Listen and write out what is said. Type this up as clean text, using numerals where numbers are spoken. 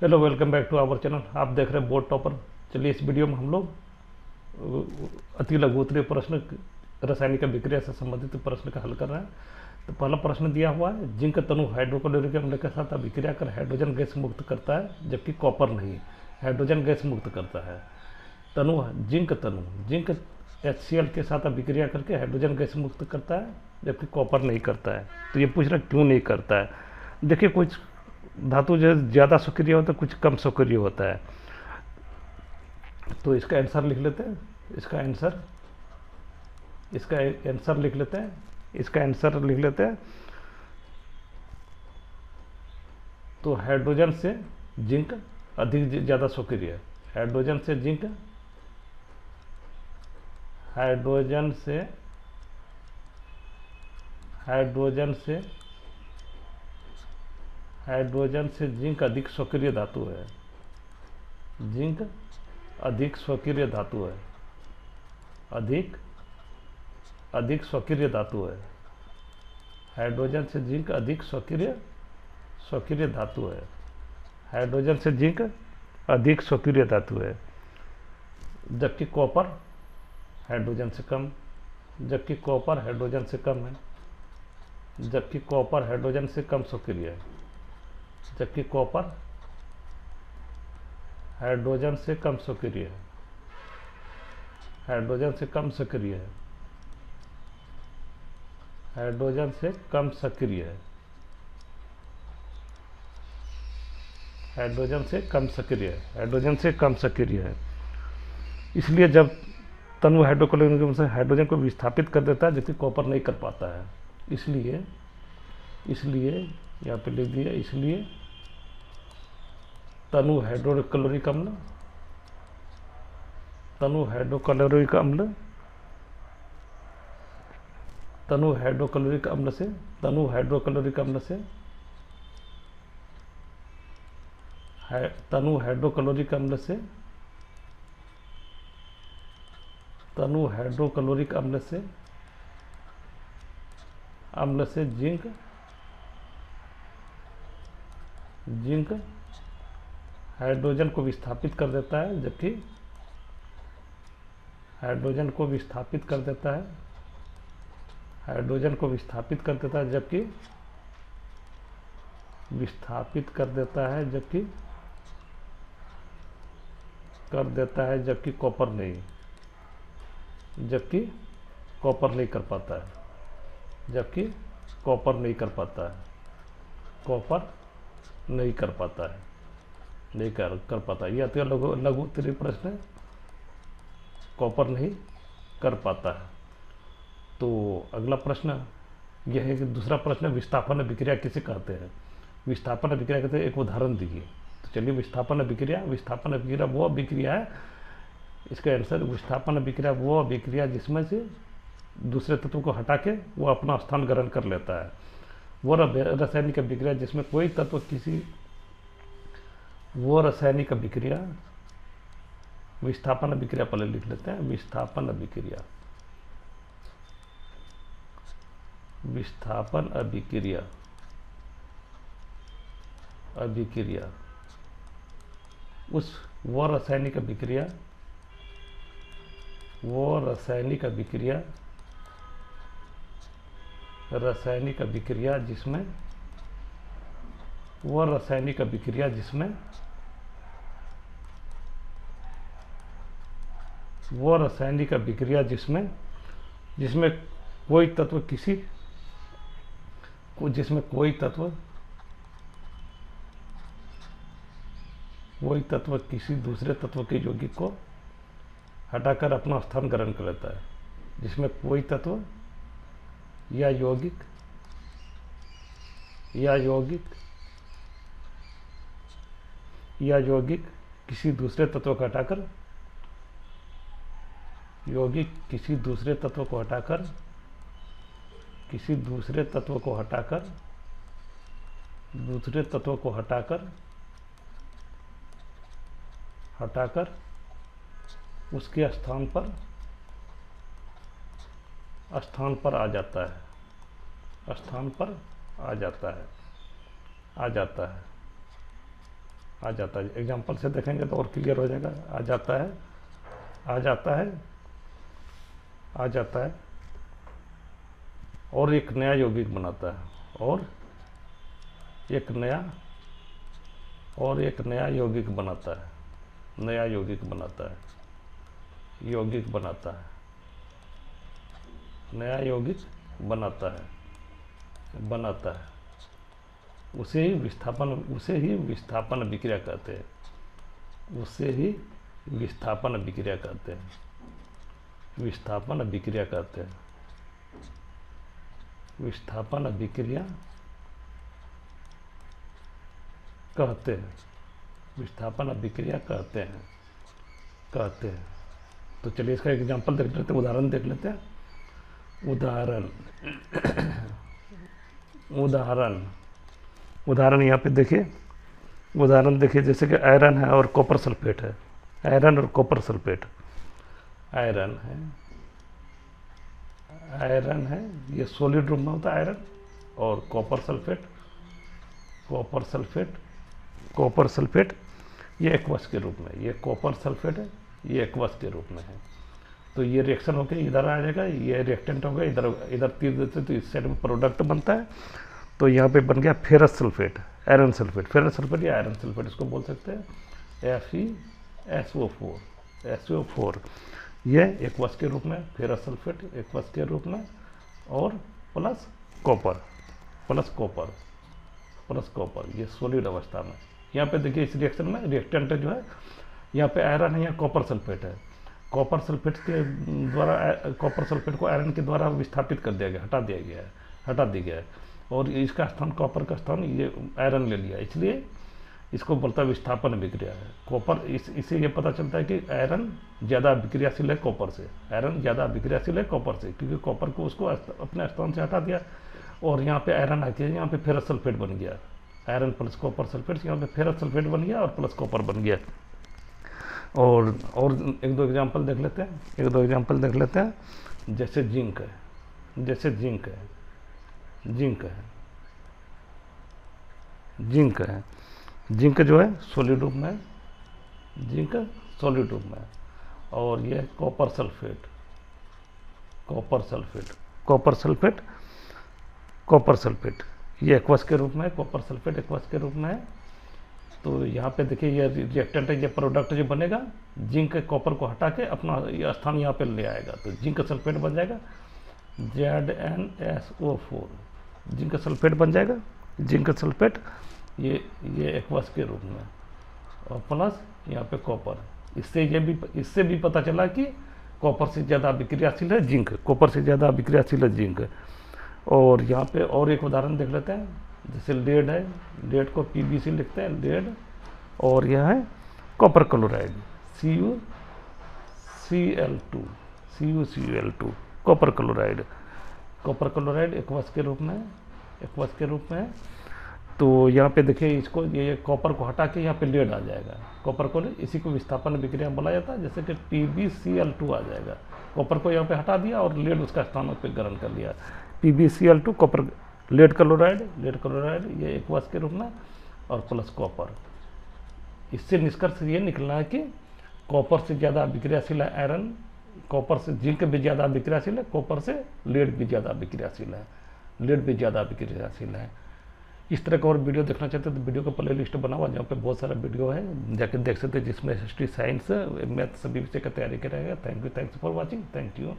Hello, welcome back to our channel. आप देख रहे हैं बोर्ड टॉपर। चलिए, इस वीडियो में हम लोग अति लघु उत्तरीय प्रश्न रासायनिक अभिक्रिया से संबंधित प्रश्न का हल कर रहे हैं। तो पहला प्रश्न दिया हुआ है, जिंक तनु हाइड्रोक्लोरिक अम्ल के साथ अभिक्रिया कर हाइड्रोजन गैस मुक्त करता है, जबकि कॉपर नहीं हाइड्रोजन गैस मुक्त करता है। जिंक HCl के साथ अभिक्रिया करके हाइड्रोजन गैस मुक्त करता है, जबकि कॉपर नहीं करता है। तो ये पूछ रहा क्यों नहीं करता है। देखिए, कुछ धातु जो ज़्यादा सक्रिय होता है, कुछ कम सक्रिय होता है। तो इसका आंसर लिख लेते हैं। इसका आंसर लिख लेते हैं। तो हाइड्रोजन से जिंक अधिक ज़्यादा सक्रिय है। हाइड्रोजन से जिंक जिंक अधिक सक्रिय धातु है। जिंक अधिक सक्रिय धातु है। अधिक सक्रिय धातु है। हाइड्रोजन से जिंक अधिक सक्रिय धातु है। हाइड्रोजन से जिंक अधिक सक्रिय धातु है, जबकि कॉपर हाइड्रोजन से कम। जबकि कॉपर हाइड्रोजन से कम है। जबकि कॉपर हाइड्रोजन से कम सक्रिय है। जबकि कॉपर हाइड्रोजन से कम सक्रिय है। हाइड्रोजन से कम सक्रिय है। हाइड्रोजन से कम सक्रिय है। हाइड्रोजन से कम सक्रिय है। हाइड्रोजन से कम सक्रिय है। इसलिए जब तनु हाइड्रोक्लोरिक से हाइड्रोजन को विस्थापित कर देता है, जबकि कॉपर नहीं कर पाता है। इसलिए यहाँ पे लिख दिया, इसलिए तनु हाइड्रोक्लोरिक अम्ल से जिंक हाइड्रोजन को विस्थापित कर देता है, जबकि हाइड्रोजन को विस्थापित कर देता है। जबकि कॉपर नहीं कर पाता है। कॉपर नहीं कर पाता है। यह अति लघु उत्तरीय प्रश्न है। कॉपर नहीं कर पाता है। तो अगला प्रश्न यह है कि दूसरा प्रश्न, विस्थापन अभिक्रिया किसे कहते हैं। विस्थापन अभिक्रिया कहते हैं, एक उदाहरण दीजिए। तो चलिए, विस्थापन अभिक्रिया वो अभिक्रिया है। इसका आंसर, विस्थापन अभिक्रिया वो अभिक्रिया जिसमें से दूसरे तत्व को हटा के वो अपना स्थान ग्रहण कर लेता है। वो रासायनिक अभिक्रिया जिसमें कोई तत्व रासायनिक अभिक्रिया, विस्थापन अभिक्रिया पहले लिख लेते हैं। विस्थापन अभिक्रिया वो रासायनिक अभिक्रिया जिसमें कोई तत्व किसी दूसरे तत्व के यौगिक को हटाकर अपना स्थान ग्रहण कर लेता है। जिसमें कोई तत्व या यौगिक किसी दूसरे तत्व को हटाकर दूसरे तत्व को हटाकर उसके स्थान पर आ जाता है। आ जाता है। एग्जाम्पल से देखेंगे तो और क्लियर हो जाएगा। आ जाता है, आ जाता है, आ जाता है, और एक नया यौगिक बनाता है, और एक नया यौगिक बनाता है, नया यौगिक बनाता है, यौगिक बनाता है, नया यौगिक बनाता है, बनाता है, उसे ही विस्थापन विक्रिया कहते हैं, उसे ही विस्थापन विक्रिया कहते हैं, विस्थापन विक्रिया कहते हैं, विस्थापन विक्रिया कहते हैं, विस्थापन विक्रिया कहते हैं, कहते हैं। तो चलिए इसका एग्जांपल देख लेते हैं, उदाहरण देख लेते हैं। उदाहरण यहाँ पे देखिए, उदाहरण देखिए, जैसे कि आयरन है और कॉपर सल्फेट है, आयरन और कॉपर सल्फेट, आयरन है, ये सॉलिड रूप में होता है आयरन, और कॉपर सल्फेट ये एक्वस के रूप में, ये कॉपर सल्फेट है, ये एक्वस के रूप में है। तो ये रिएक्शन होकर इधर आ जाएगा, ये रिएक्टेंट होगा, इधर तीर देते तो इस साइड में प्रोडक्ट बनता है। तो यहाँ पे बन गया ferrous sulphate, iron sulphate, ferrous sulphate या आयरन सल्फेट इसको बोल सकते हैं, FeSO4, ये एक्वस के रूप में, फेरस सल्फेट एक्वस के रूप में, और प्लस कॉपर, ये सॉलिड अवस्था में। यहाँ पे देखिए इस रिएक्शन में रिएक्टेंट जो है, यहाँ पे आयरन है, यहाँ कॉपर सल्फेट है, कॉपर सल्फेट को आयरन के द्वारा विस्थापित कर दिया गया, हटा दिया गया है, और इसका स्थान, कॉपर का स्थान ये आयरन ले लिया, इसलिए इसको बोलता है विस्थापन विक्रिया है। कॉपर इससे ये पता चलता है कि आयरन ज़्यादा विक्रियाशील है कॉपर से, क्योंकि कॉपर को उसको अपने स्थान से हटा दिया, और यहाँ पे आयरन आके यहाँ पे फेरस सल्फेट बन गया, आयरन प्लस कॉपर सल्फेट, यहाँ पे फेरस सल्फेट बन गया और प्लस कॉपर बन गया। और एक दो एग्जांपल देख लेते हैं, जैसे जिंक है, जिंक जो है सॉलिड रूप में, और ये कॉपर सल्फेट ये एक्वस के रूप में, कॉपर सल्फेट एक्वस के रूप में है। तो यहाँ पे देखिए ये रिएक्टेंट है, ये प्रोडक्ट जो बनेगा, जिंक कॉपर को हटा के अपना ये स्थान यहाँ पे ले आएगा, तो जिंक सल्फेट बन जाएगा, ZnSO4, जिंक सल्फेट बन जाएगा, जिंक सल्फेट ये एक्वस के रूप में, और प्लस यहाँ पे कॉपर। इससे भी पता चला कि कॉपर से ज़्यादा विक्रियाशील है जिंक, और यहाँ पे और एक उदाहरण देख लेते हैं, जैसे लेड है, लेड को PbC लिखते हैं, लेड, और यह है copper chloride, CuCl2, copper chloride aqueous के रूप में, तो यहाँ पे देखिए इसको, ये कॉपर को हटा के यहाँ पे लेड आ जाएगा, इसी को विस्थापन विक्रिया बोला जाता है। जैसे कि PbCl2 आ जाएगा, कॉपर को यहाँ पे हटा दिया और लेड उसका स्थान पे ग्रहण कर लिया, PbCl2 कॉपर, लेड क्लोराइड ये एक्वस के रूप में, और प्लस कॉपर। इससे निष्कर्ष ये निकलना है कि कॉपर से ज़्यादा विक्रियाशील है आयरन, कॉपर से जिंक भी ज़्यादा विक्रियाशील है, कॉपर से लेड भी ज़्यादा विक्रियाशील है, इस तरह का और वीडियो देखना चाहते हैं तो वीडियो का प्ले लिस्ट बना हुआ, जहाँ पे बहुत सारा वीडियो है, जाके देख सकते हैं, जिसमें हिस्ट्री, साइंस, मैथ सभी विषय का तैयारी करेगा। Thanks for watching, thank you.